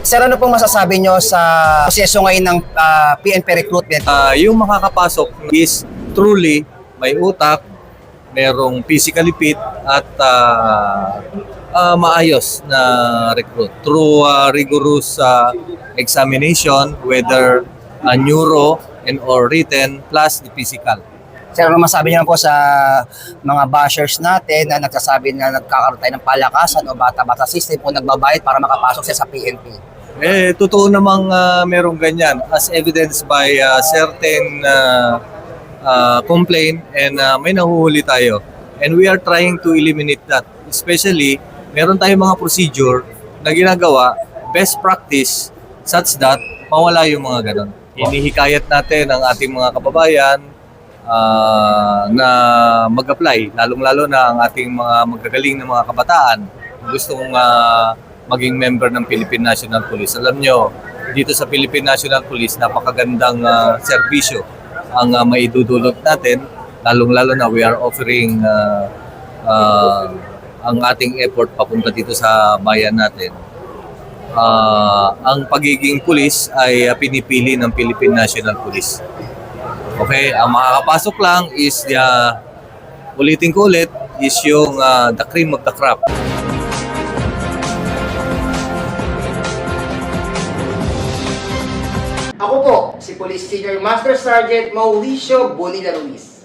Sir, ano pong masasabi nyo sa proseso ngayon ng PNP recruitment? Yung makakapasok is truly may utak, merong physically fit at maayos na recruit through rigorous examination, whether neuro and or written plus the physical. Sir, ano masabi nyo po sa mga bashers natin na nagsasabi na nagkakaroon tayo ng palakasan o bata-bata system o nagbabayad para makapasok siya sa PNP? Totoo namang merong ganyan as evidenced by certain complaint and may nahuhuli tayo. And we are trying to eliminate that. Especially, meron tayong mga procedure na ginagawa, best practice, such that mawala yung mga ganon. Inihikayat natin ang ating mga kababayan na mag-apply, lalong-lalo na ang ating mga magagaling na mga kabataan gustong maging member ng Philippine National Police. Alam nyo, dito sa Philippine National Police, napakagandang serbisyo ang maidudulot natin, lalong-lalo na we are offering ang ating effort papunta dito sa bayan natin. Ang pagiging pulis ay pinipili ng Philippine National Police. Okay, ang makakapasok lang is ulitin ko ulit, is yung the cream of the crop. Ako po, si Police Senior Master Sergeant Mauricio Bonilla Ruiz.